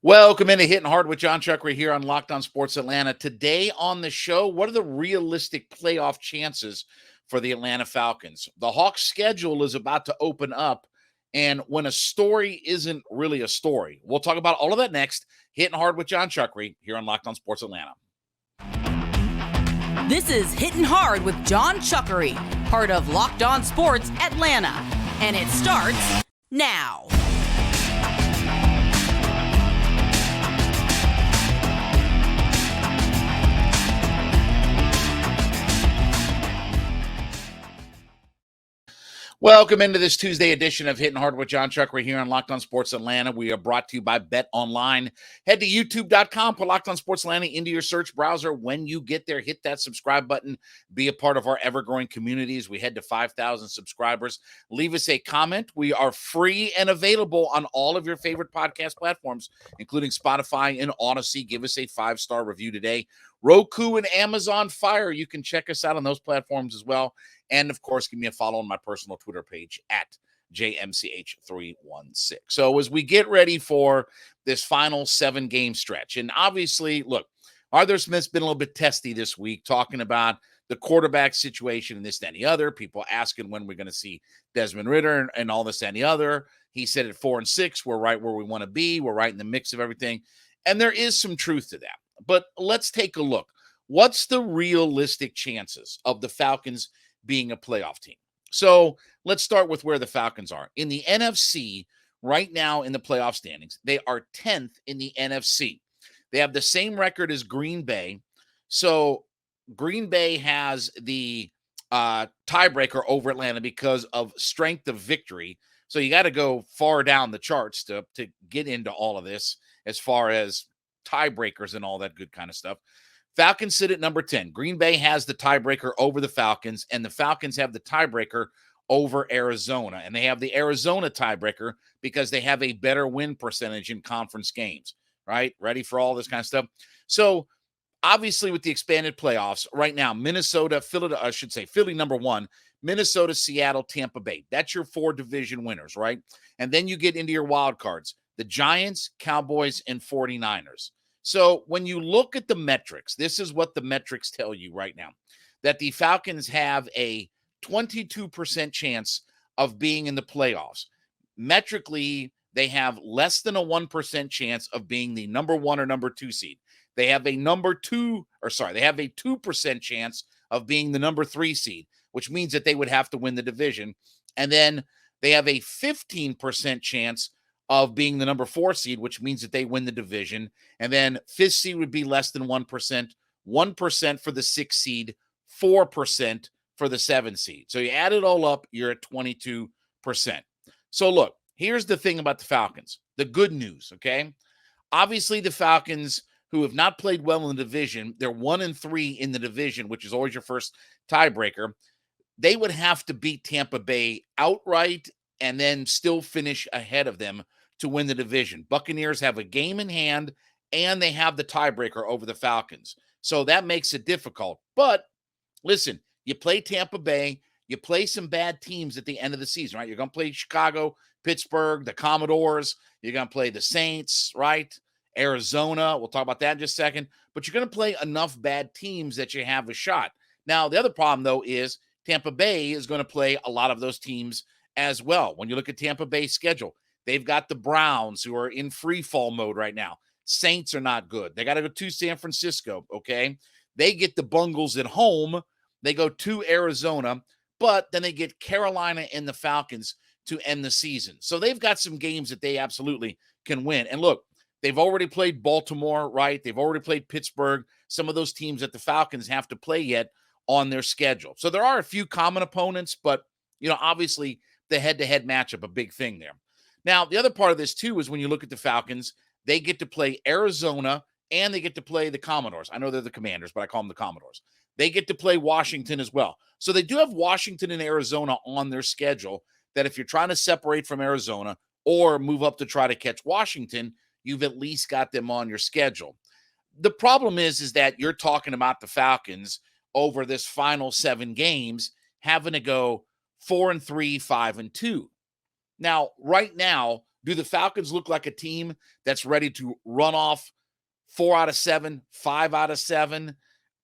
Welcome into Hitting Hard with Jon Chuckery here on Locked On Sports Atlanta. Today on the show, what are the realistic playoff chances for the Atlanta Falcons? The Hawks' schedule is about to open up, and when a story isn't really a story, we'll talk about all of that next. Hitting Hard with Jon Chuckery here on Locked On Sports Atlanta. This is Hittin' Hard with Jon Chuckery, part of Locked On Sports Atlanta, and it starts now. Welcome into this Tuesday edition of Hitting Hard with Jon Chuckery here on Locked On Sports Atlanta. We are brought to you by Bet Online. Head to youtube.com, put Locked On Sports Atlanta into your search browser. When you get there, hit that subscribe button. Be a part of our ever-growing communities. We head to 5,000 subscribers. Leave us a comment. We are free and available on all of your favorite podcast platforms, including Spotify and Odyssey. Give us a 5-star review today. Roku and Amazon Fire. You can check us out on those platforms as well. And, of course, give me a follow on my personal Twitter page at JMCH316. So as we get ready for this final 7-game stretch, and obviously, look, Arthur Smith's been a little bit testy this week talking about the quarterback situation and this, that, and the other. People asking when we're going to see Desmond Ridder and all this, that, and the other. He said at 4-6, we're right where we want to be. We're right in the mix of everything. And there is some truth to that. But let's take a look. What's the realistic chances of the Falcons being a playoff team? So let's start with where the Falcons are. In the NFC, right now in the playoff standings, they are 10th in the NFC. They have the same record as Green Bay. So Green Bay has the tiebreaker over Atlanta because of strength of victory. So you got to go far down the charts to get into all of this as far as tiebreakers and all that good kind of stuff. Falcons sit at number 10. Green Bay has the tiebreaker over the Falcons, and the Falcons have the tiebreaker over Arizona. And they have the Arizona tiebreaker because they have a better win percentage in conference games, right? Ready for all this kind of stuff. So obviously with the expanded playoffs right now, Minnesota, Philly number 1, Minnesota, Seattle, Tampa Bay. That's your 4 division winners, right? And then you get into your wild cards, the Giants, Cowboys, and 49ers. So when you look at the metrics, this is what the metrics tell you right now, that the Falcons have a 22% chance of being in the playoffs. Metrically, they have less than a 1% chance of being the number 1 or number 2 seed. They have a 2% chance of being the number 3 seed, which means that they would have to win the division. And then they have a 15% chance of being the number 4 seed, which means that they win the division. And then 5th seed would be less than 1%, 1% for the 6th seed, 4% for the 7th seed. So you add it all up, you're at 22%. So look, here's the thing about the Falcons, the good news, okay? Obviously the Falcons, who have not played well in the division, they're 1-3 in the division, which is always your first tiebreaker. They would have to beat Tampa Bay outright and then still finish ahead of them to win the division. Buccaneers have a game in hand, and they have the tiebreaker over the Falcons. So that makes it difficult. But listen, you play Tampa Bay, you play some bad teams at the end of the season, right? You're going to play Chicago, Pittsburgh, the Commodores. You're going to play the Saints, right? Arizona. We'll talk about that in just a second. But you're going to play enough bad teams that you have a shot. Now, the other problem, though, is Tampa Bay is going to play a lot of those teams as well. When you look at Tampa Bay's schedule, they've got the Browns, who are in free fall mode right now. Saints are not good. They got to go to San Francisco, okay? They get the Bungles at home. They go to Arizona, but then they get Carolina and the Falcons to end the season. So they've got some games that they absolutely can win. And look, they've already played Baltimore, right? They've already played Pittsburgh, some of those teams that the Falcons have to play yet on their schedule. So there are a few common opponents, but, obviously the head-to-head matchup, a big thing there. Now, the other part of this, too, is when you look at the Falcons, they get to play Arizona and they get to play the Commodores. I know they're the Commanders, but I call them the Commodores. They get to play Washington as well. So they do have Washington and Arizona on their schedule that if you're trying to separate from Arizona or move up to try to catch Washington, you've at least got them on your schedule. The problem is that you're talking about the Falcons over this final 7 games having to go 4-3, 5-2. Now, right now, Do the Falcons look like a team that's ready to run off 4 out of 7, 5 out of 7?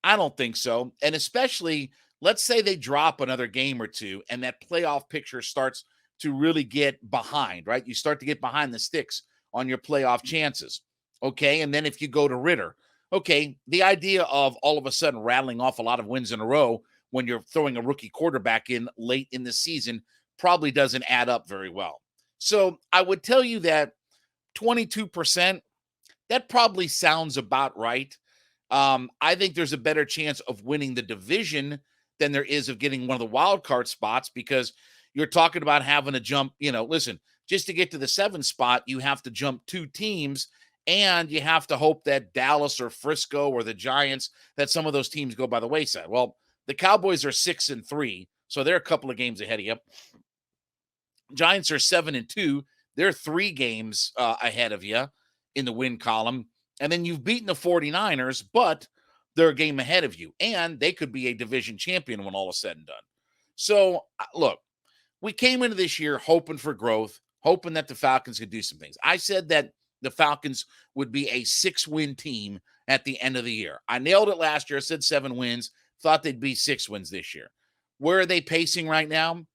I don't think so. And especially, let's say they drop another game or two and that playoff picture starts to really get behind, right? You start to get behind the sticks on your playoff chances. Okay. And then if you go to Ritter, okay, the idea of all of a sudden rattling off a lot of wins in a row when you're throwing a rookie quarterback in late in the season probably doesn't add up very well. So I would tell you that 22%, that probably sounds about right. I think there's a better chance of winning the division than there is of getting one of the wild card spots, because you're talking about having to jump, listen, just to get to the 7th spot, you have to jump 2 teams, and you have to hope that Dallas or Frisco or the Giants, that some of those teams go by the wayside. Well, the Cowboys are 6-3, so they're a couple of games ahead of you. Giants are 7-2. They're 3 games ahead of you in the win column. And then you've beaten the 49ers, but they're a game ahead of you. And they could be a division champion when all is said and done. So, look, we came into this year hoping for growth, hoping that the Falcons could do some things. I said that the Falcons would be a 6-win team at the end of the year. I nailed it last year. I said 7 wins. Thought they'd be 6 wins this year. Where are they pacing right now?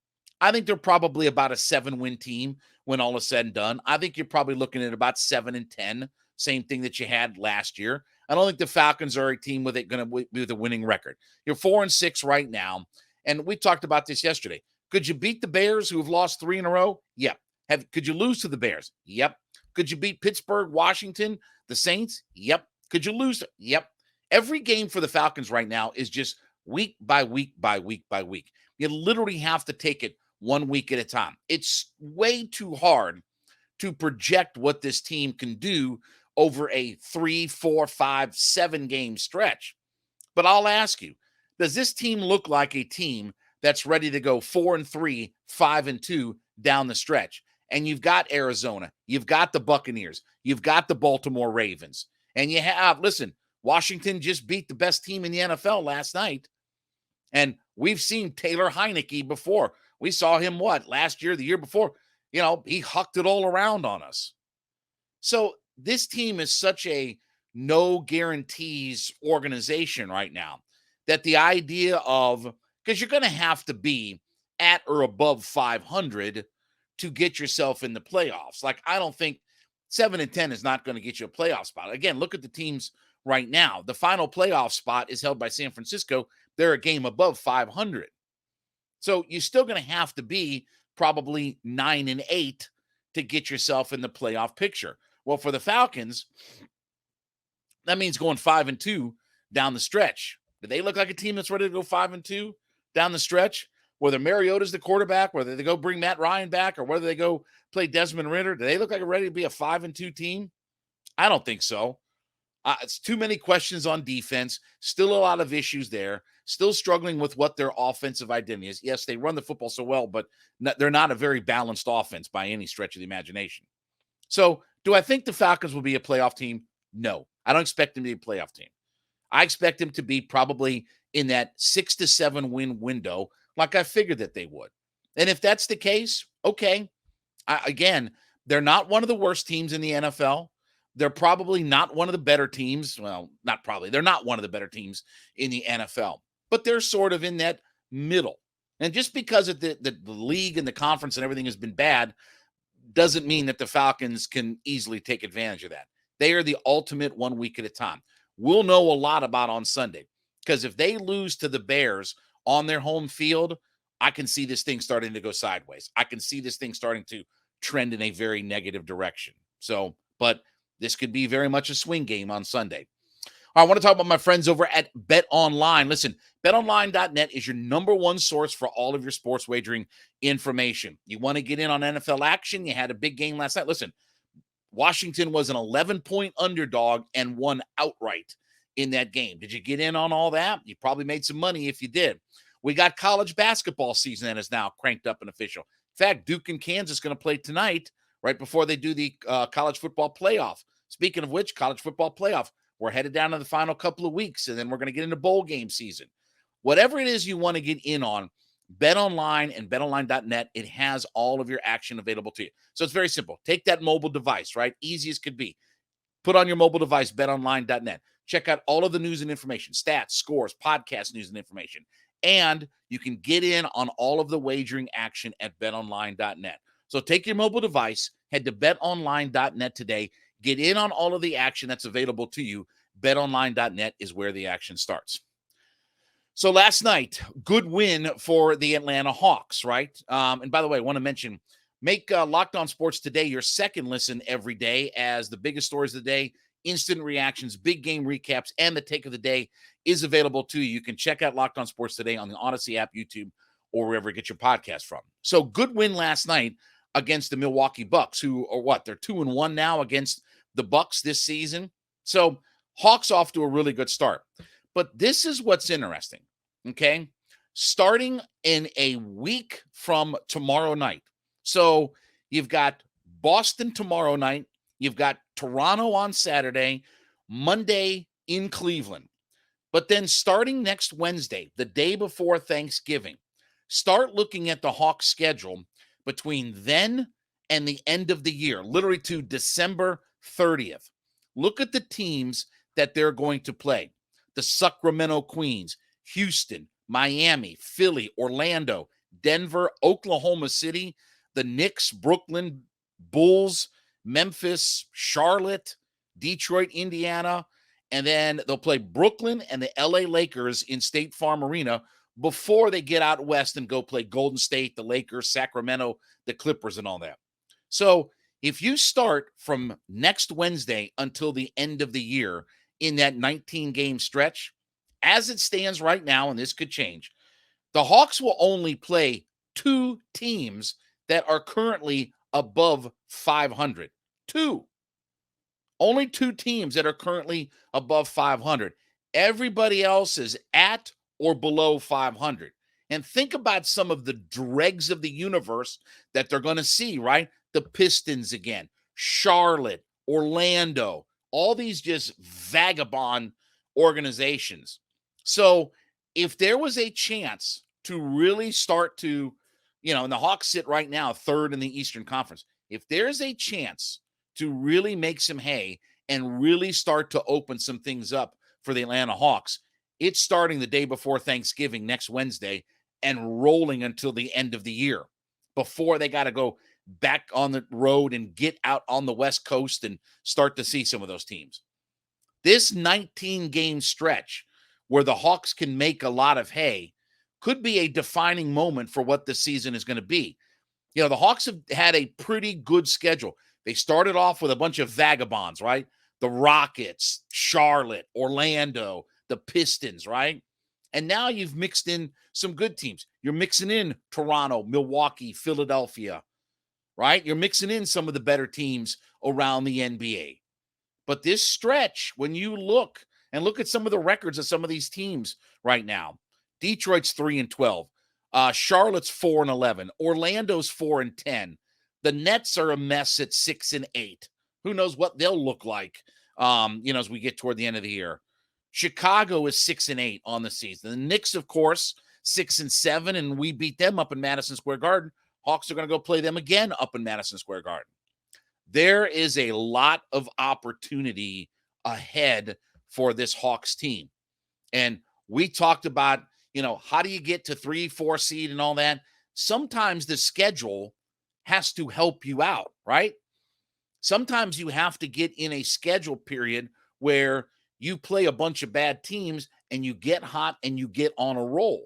I think they're probably about a 7-win team when all is said and done. I think you're probably looking at about 7-10, same thing that you had last year. I don't think the Falcons are a team with a winning record. You're 4-6 right now, and we talked about this yesterday. Could you beat the Bears, who have lost 3 in a row? Yep. Could you lose to the Bears? Yep. Could you beat Pittsburgh, Washington, the Saints? Yep. Could you lose? Yep. Every game for the Falcons right now is just week by week by week by week. You literally have to take it 1 week at a time. It's way too hard to project what this team can do over a 3, 4, 5, 7 game stretch. But I'll ask you, does this team look like a team that's ready to go 4-3, 5-2 down the stretch? And you've got Arizona, you've got the Buccaneers, you've got the Baltimore Ravens, and you have, listen, Washington just beat the best team in the NFL last night. And we've seen Taylor Heineke before. We saw him, last year, the year before. He hucked it all around on us. So this team is such a no guarantees organization right now that the idea of, because you're going to have to be at or above 500 to get yourself in the playoffs. Like, I don't think 7-10 is not going to get you a playoff spot. Again, look at the teams right now. The final playoff spot is held by San Francisco. They're a game above 500. So you're still going to have to be probably 9-8 to get yourself in the playoff picture. Well, for the Falcons, that means going 5-2 down the stretch. Do they look like a team that's ready to go 5-2 down the stretch? Whether Mariota's the quarterback, whether they go bring Matt Ryan back, or whether they go play Desmond Ridder, do they look like they're ready to be a 5-2 team? I don't think so. It's too many questions on defense. Still a lot of issues there. Still struggling with what their offensive identity is. Yes, they run the football so well, but they're not a very balanced offense by any stretch of the imagination. So do I think the Falcons will be a playoff team? No. I don't expect them to be a playoff team. I expect them to be probably in that 6 to 7 win window, like I figured that they would. And if that's the case, okay. Again, they're not one of the worst teams in the NFL. They're probably not one of the better teams. Well, not probably. They're not one of the better teams in the NFL. But they're sort of in that middle. And just because of the league and the conference and everything has been bad doesn't mean that the Falcons can easily take advantage of that. They are the ultimate 1 week at a time. We'll know a lot about on Sunday, because if they lose to the Bears on their home field, I can see this thing starting to go sideways. I can see this thing starting to trend in a very negative direction. So, but this could be very much a swing game on Sunday. I want to talk about my friends over at Bet Online. Listen, betonline.net is your number one source for all of your sports wagering information. You want to get in on NFL action? You had a big game last night. Listen, Washington was an 11-point underdog and won outright in that game. Did you get in on all that? You probably made some money if you did. We got college basketball season that is now cranked up and official. In fact, Duke and Kansas going to play tonight, right before they do the college football playoff. Speaking of which, college football playoff, we're headed down to the final couple of weeks, and then we're going to get into bowl game season. Whatever it is you want to get in on, BetOnline and betonline.net, it has all of your action available to you. So it's very simple. Take that mobile device, right? Easy as could be. Put on your mobile device, betonline.net. Check out all of the news and information, stats, scores, podcast news and information. And you can get in on all of the wagering action at betonline.net. So take your mobile device, head to betonline.net today, get in on all of the action that's available to you. BetOnline.net is where the action starts. So last night, good win for the Atlanta Hawks, right? And by the way, I want to mention, make Locked On Sports Today your second listen every day, as the biggest stories of the day, instant reactions, big game recaps, and the take of the day is available to you. You can check out Locked On Sports Today on the Odyssey app, YouTube, or wherever you get your podcast from. So good win last night against the Milwaukee Bucks, who are what? They're 2-1 now against the Bucks this season. So Hawks off to a really good start. But this is what's interesting, okay? Starting in a week from tomorrow night. So you've got Boston tomorrow night. You've got Toronto on Saturday, Monday in Cleveland. But then starting next Wednesday, the day before Thanksgiving, start looking at the Hawks schedule between then and the end of the year, literally to December 30th. Look at the teams that they're going to play. The Sacramento Queens, Houston, Miami, Philly, Orlando, Denver, Oklahoma City, the Knicks, Brooklyn, Bulls, Memphis, Charlotte, Detroit, Indiana, and then they'll play Brooklyn and the LA Lakers in State Farm Arena before they get out west and go play Golden State, the Lakers, Sacramento, the Clippers, and all that. So if you start from next Wednesday until the end of the year in that 19-game stretch, as it stands right now, and this could change, the Hawks will only play 2 teams that are currently above 500. 2. Only 2 teams that are currently above 500. Everybody else is at or below 500. And think about some of the dregs of the universe that they're going to see, right? The Pistons again, Charlotte, Orlando, all these just vagabond organizations. So if there was a chance to really start to, and the Hawks sit right now 3rd in the Eastern Conference. If there's a chance to really make some hay and really start to open some things up for the Atlanta Hawks, it's starting the day before Thanksgiving next Wednesday and rolling until the end of the year before they got to go back on the road and get out on the West Coast and start to see some of those teams. This 19-game stretch where the Hawks can make a lot of hay could be a defining moment for what the season is going to be. The Hawks have had a pretty good schedule. They started off with a bunch of vagabonds, right? The Rockets, Charlotte, Orlando, the Pistons, right? And now you've mixed in some good teams. You're mixing in Toronto, Milwaukee, Philadelphia, right? You're mixing in some of the better teams around the NBA. But this stretch, when you look at some of the records of some of these teams right now, Detroit's 3-12, Charlotte's 4-11, Orlando's 4-10. The Nets are a mess at 6-8. Who knows what they'll look like, as we get toward the end of the year. Chicago is 6-8 on the season. The Knicks, of course, 6-7, and we beat them up in Madison Square Garden. Hawks are going to go play them again up in Madison Square Garden. There is a lot of opportunity ahead for this Hawks team. And we talked about, how do you get to 3-4 seed and all that? Sometimes the schedule has to help you out, right? Sometimes you have to get in a schedule period where you play a bunch of bad teams and you get hot and you get on a roll.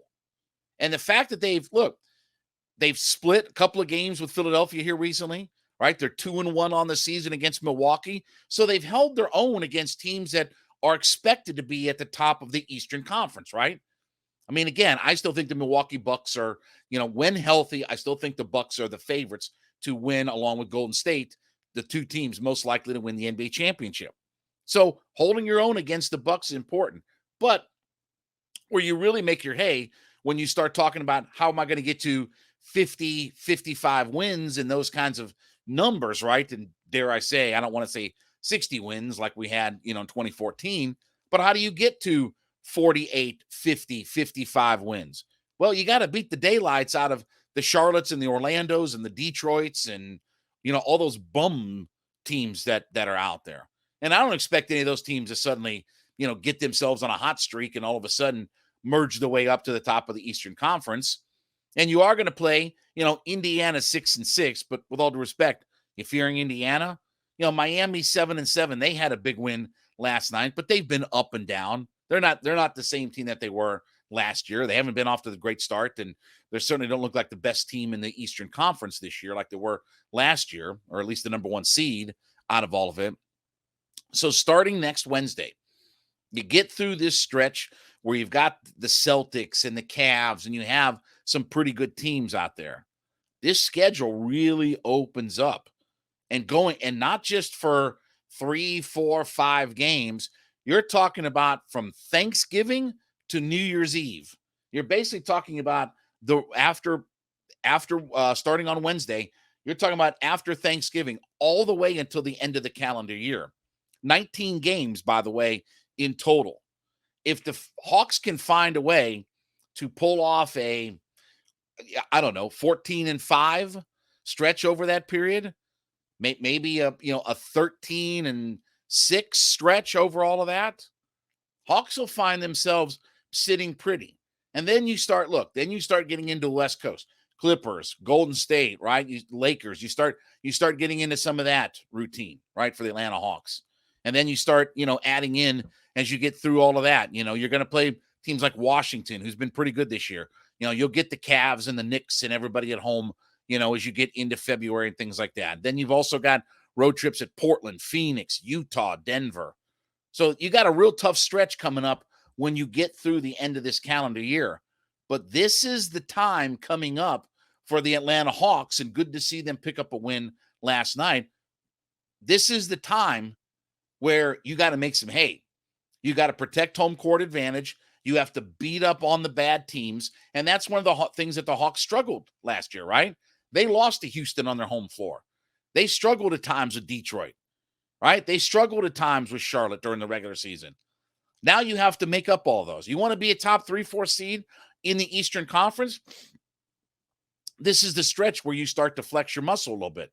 And the fact that they've split a couple of games with Philadelphia here recently, right? They're 2-1 on the season against Milwaukee. So they've held their own against teams that are expected to be at the top of the Eastern Conference, right? I mean, again, I still think the Milwaukee Bucks are, when healthy, I still think the Bucks are the favorites to win, along with Golden State, the 2 teams most likely to win the NBA championship. So holding your own against the Bucks is important. But where you really make your hay, when you start talking about how am I going to get to 50, 55 wins and those kinds of numbers, right? And dare I say, I don't want to say 60 wins like we had, in 2014, but how do you get to 48, 50, 55 wins? Well, you got to beat the daylights out of the Charlottes and the Orlandos and the Detroits and, all those bum teams that are out there. And I don't expect any of those teams to suddenly, get themselves on a hot streak and all of a sudden merge the way up to the top of the Eastern Conference. And you are going to play, Indiana 6-6, but with all due respect, if you're in Indiana, Miami 7-7, they had a big win last night, but they've been up and down. They're not the same team that they were last year. They haven't been off to the great start, and they certainly don't look like the best team in the Eastern Conference this year like they were last year, or at least the number one seed out of all of it. So starting next Wednesday, you get through this stretch where you've got the Celtics and the Cavs, and you have some pretty good teams out there. This schedule really opens up and not just for 3, 4, 5 games. You're talking about from Thanksgiving to New Year's Eve. You're basically talking about after starting on Wednesday, you're talking about after Thanksgiving all the way until the end of the calendar year. 19 games, by the way, in total. If the Hawks can find a way to pull off a 14-5 stretch over that period, maybe a 13-6 stretch over all of that, Hawks will find themselves sitting pretty. And then you start getting into the West Coast. Clippers, Golden State, right? Lakers, you start getting into some of that routine, right, for the Atlanta Hawks. And then you start, adding in as you get through all of that. You're going to play teams like Washington, who's been pretty good this year. You'll get the Cavs and the Knicks and everybody at home, as you get into February and things like that. Then you've also got road trips at Portland, Phoenix, Utah, Denver. So you got a real tough stretch coming up when you get through the end of this calendar year. But this is the time coming up for the Atlanta Hawks, and good to see them pick up a win last night. This is the time where you got to make some hay. You got to protect home court advantage. You have to beat up on the bad teams. And that's one of the things that the Hawks struggled last year, right? They lost to Houston on their home floor. They struggled at times with Detroit, right? They struggled at times with Charlotte during the regular season. Now you have to make up all those. You want to be a top 3-4 seed in the Eastern Conference? This is the stretch where you start to flex your muscle a little bit.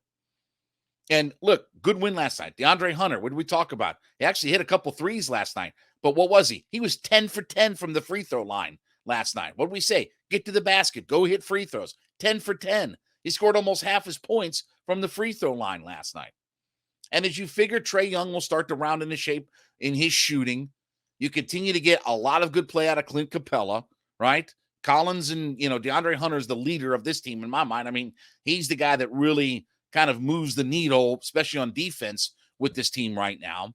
And look, good win last night. DeAndre Hunter, what did we talk about? He actually hit a couple threes last night. But what was he? He was 10 for 10 from the free throw line last night. What did we say? Get to the basket. Go hit free throws. 10 for 10. He scored almost half his points from the free throw line last night. And as you figure Trae Young will start to round into shape in his shooting, you continue to get a lot of good play out of Clint Capella, right? Collins and, DeAndre Hunter is the leader of this team in my mind. I mean, he's the guy that really kind of moves the needle, especially on defense with this team right now.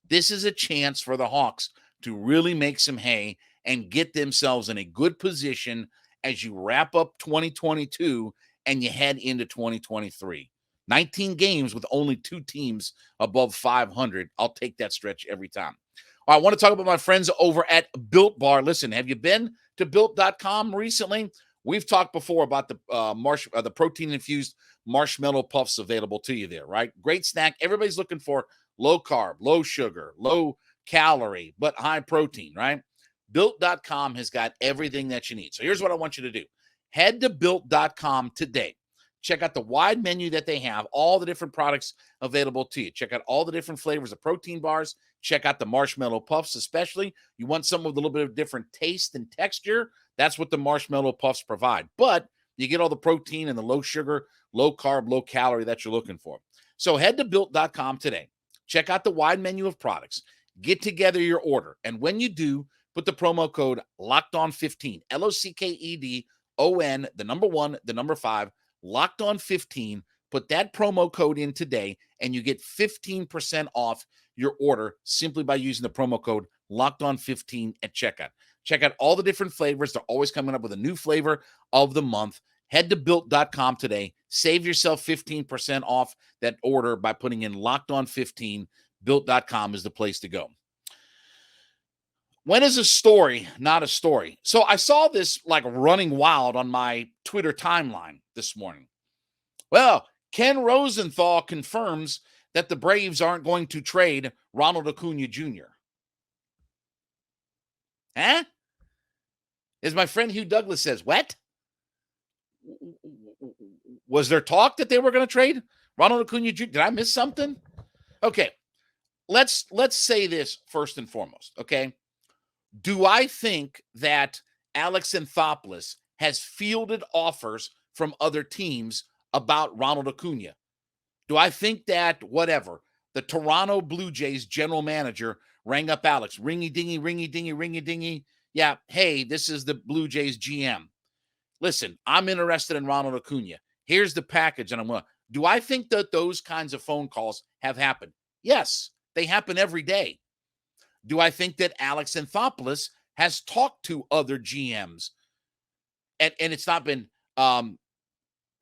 This is a chance for the Hawks to really make some hay and get themselves in a good position as you wrap up 2022 and you head into 2023. 19 games with only 2 teams above 500. I'll take that stretch every time. I want to talk about my friends over at Built Bar. Listen, have you been to Built.com recently? We've talked before about the protein-infused marshmallow puffs available to you there, right? Great snack. Everybody's looking for low carb, low sugar, low calorie, but high protein, right? Built.com has got everything that you need. So here's what I want you to do. Head to Built.com today. Check out the wide menu that they have, all the different products available to you. Check out all the different flavors of protein bars. Check out the marshmallow puffs, especially. You want some with a little bit of different taste and texture. That's what the marshmallow puffs provide. But you get all the protein and the low sugar, low carb, low calorie that you're looking for. So head to Built.com today. Check out the wide menu of products. Get together your order. And when you do, put the promo code LOCKEDON15, LOCKEDON, the number 1, the number 5, LOCKEDON15. Put that promo code in today, and you get 15% off your order simply by using the promo code LOCKEDON15 at checkout. Check out all the different flavors. They're always coming up with a new flavor of the month. Head to Built.com today. Save yourself 15% off that order by putting in LOCKEDON15. Built.com is the place to go. When is a story not a story? So I saw this like running wild on my Twitter timeline this morning. Well, Ken Rosenthal confirms that the Braves aren't going to trade Ronald Acuna Jr. Huh? As my friend Hugh Douglas says, what? Was there talk that they were going to trade Ronald Acuna Jr.? Did I miss something? Okay, let's say this first and foremost, okay? Do I think that Alex Anthopoulos has fielded offers from other teams about Ronald Acuna? Do I think that, whatever, the Toronto Blue Jays general manager rang up Alex, ringy-dingy, ringy-dingy, ringy-dingy? Yeah, hey, this is the Blue Jays GM. Listen, I'm interested in Ronald Acuna. Here's the package, and I'm going to. Do I think that those kinds of phone calls have happened? Yes, they happen every day. Do I think that Alex Anthopoulos has talked to other GMs? And it's not been Mr.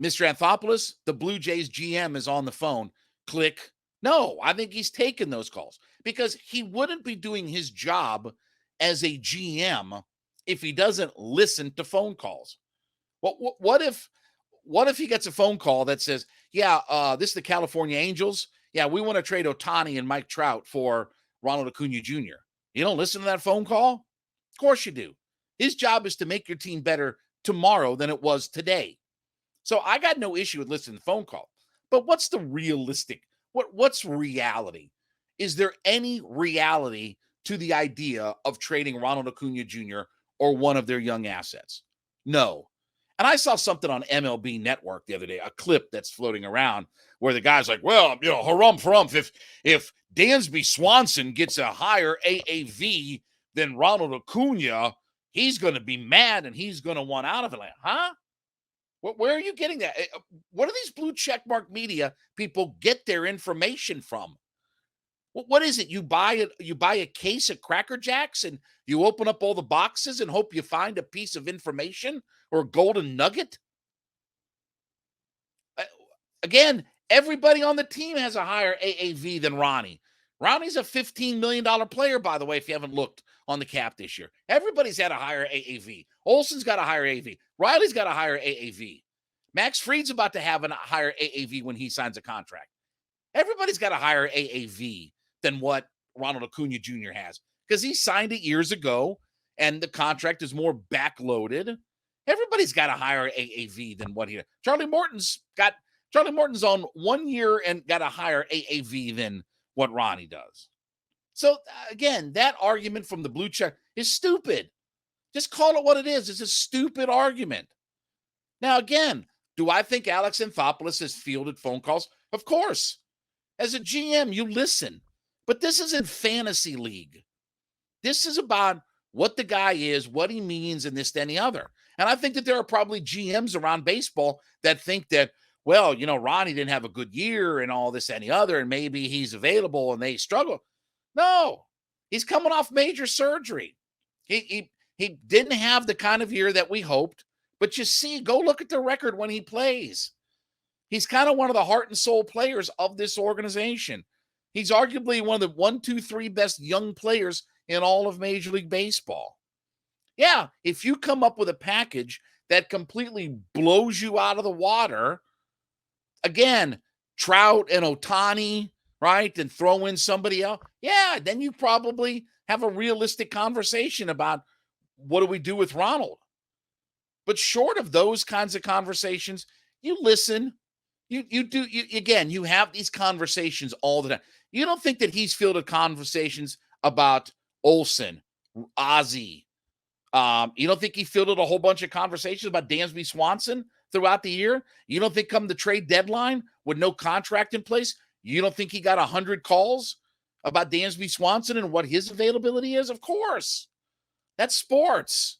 Anthopoulos, the Blue Jays GM is on the phone. Click. No, I think he's taken those calls because he wouldn't be doing his job as a GM if he doesn't listen to phone calls. What if he gets a phone call that says, yeah, this is the California Angels. Yeah, we want to trade Ohtani and Mike Trout for Ronald Acuna Jr. You don't listen to that phone call? Of course you do. His job is to make your team better tomorrow than it was today. So I got no issue with listening to the phone call. But what's the realistic? What's reality? Is there any reality to the idea of trading Ronald Acuna Jr. or one of their young assets? No. And I saw something on MLB Network the other day, a clip that's floating around where the guy's like, well, harumph, if Dansby Swanson gets a higher AAV than Ronald Acuna, he's going to be mad and he's going to want out of Atlanta. Huh? Where are you getting that? What do these blue checkmark media people get their information from? What is it? You buy a case of Cracker Jacks and you open up all the boxes and hope you find a piece of information or a golden nugget? Again, everybody on the team has a higher AAV than Ronnie. Ronnie's a $15 million player, by the way, if you haven't looked on the cap this year. Everybody's had a higher AAV. Olsen's got a higher AAV. Riley's got a higher AAV. Max Fried's about to have a higher AAV when he signs a contract. Everybody's got a higher AAV than what Ronald Acuna Jr. has because he signed it years ago and the contract is more backloaded. Everybody's got a higher AAV than what he has. Charlie Morton's on 1 year and got a higher AAV than what Ronnie does. So again, that argument from the blue check is stupid. Just call it what it is. It's a stupid argument. Now, again, do I think Alex Anthopoulos has fielded phone calls? Of course. As a GM, you listen. But this isn't fantasy league. This is about what the guy is, what he means, and this, then the other. And I think that there are probably GMs around baseball that think that, well, Ronnie didn't have a good year and all this and the other, and maybe he's available and they struggle. No, he's coming off major surgery. He didn't have the kind of year that we hoped, but you see, go look at the record when he plays. He's kind of one of the heart and soul players of this organization. He's arguably one of the 1, 2, 3 best young players in all of Major League Baseball. Yeah, if you come up with a package that completely blows you out of the water, again, Trout and Ohtani, right, and throw in somebody else, yeah, then you probably have a realistic conversation about what do we do with Ronald. But short of those kinds of conversations, you listen. You have these conversations all the time. You don't think that he's fielded conversations about Olsen, Ozzie. You don't think he fielded a whole bunch of conversations about Dansby Swanson throughout the year? You don't think come the trade deadline with no contract in place, you don't think he got 100 calls about Dansby Swanson and what his availability is? Of course. That's sports.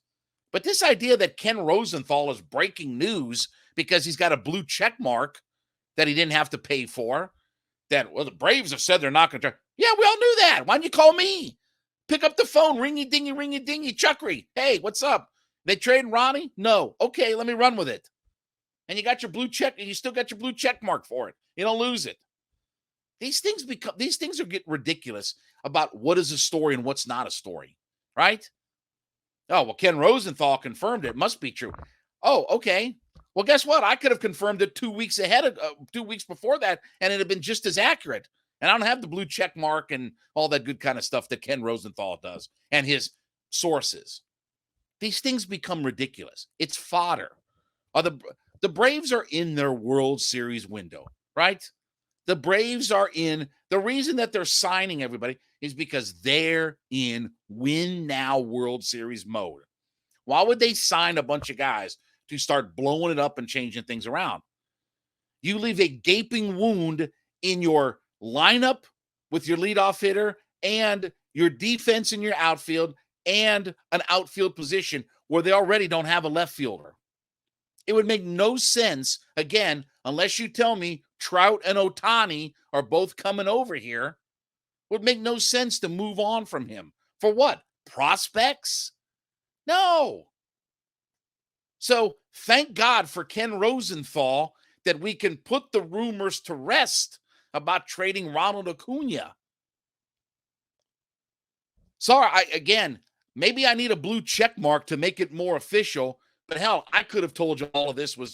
But this idea that Ken Rosenthal is breaking news because he's got a blue check mark that he didn't have to pay for, that, well, the Braves have said they're not going to try. Yeah, we all knew that. Why didn't you call me? Pick up the phone, ringy-dingy, Chuckery. Hey, what's up? They trading Ronnie? No. Okay, let me run with it. And you got your blue check, and you still got your blue check mark for it. You don't lose it. These things are getting ridiculous about what is a story and what's not a story, right? Oh, well, Ken Rosenthal confirmed it. It must be true. Oh, okay. Well, guess what? I could have confirmed it 2 weeks ahead 2 weeks before that, and it'd have been just as accurate. And I don't have the blue check mark and all that good kind of stuff that Ken Rosenthal does and his sources. these things become ridiculous. It's fodder. The Braves are in their World Series window, right? The Braves are in. The reason that they're signing everybody is because they're in win now World Series mode. Why would they sign a bunch of guys to start blowing it up and changing things around? You leave a gaping wound in your lineup with your leadoff hitter and your defense in your outfield and an outfield position where they already don't have a left fielder. It would make no sense, again, unless you tell me Trout and Ohtani are both coming over here. It would make no sense to move on from him. For what? Prospects? No. So thank God for Ken Rosenthal that we can put the rumors to rest about trading Ronald Acuna. Sorry, maybe I need a blue check mark to make it more official, but hell, I could have told you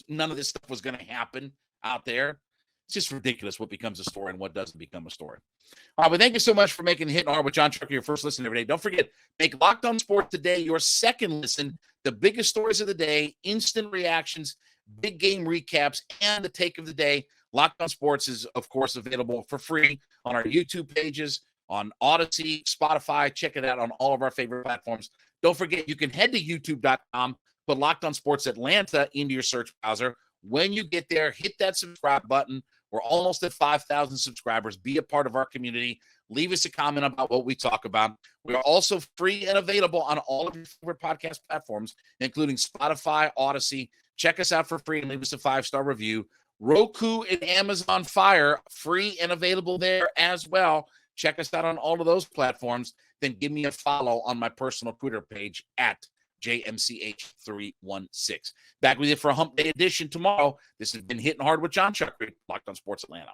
none of this stuff was going to happen out there. It's just ridiculous what becomes a story and what doesn't become a story. All right, well, thank you so much for making Hittin Hard with Jon Chuckery your first listen every day. Don't forget, make Locked On Sports today your second listen. The biggest stories of the day, instant reactions, big game recaps, and the take of the day. Locked On Sports is, of course, available for free on our YouTube pages, on Odyssey, Spotify. Check it out on all of our favorite platforms. Don't forget, you can head to youtube.com, put Locked On Sports Atlanta into your search browser. When you get there, hit that subscribe button. We're almost at 5,000 subscribers. Be a part of our community. Leave us a comment about what we talk about. We are also free and available on all of your favorite podcast platforms, including Spotify, Odyssey. Check us out for free and leave us a 5-star review. Roku and Amazon Fire, free and available there as well. Check us out on all of those platforms. Then give me a follow on my personal Twitter page at JMCH316. Back with you for a Hump Day edition tomorrow. This has been Hittin Hard with Jon Chuckery, Locked On Sports Atlanta.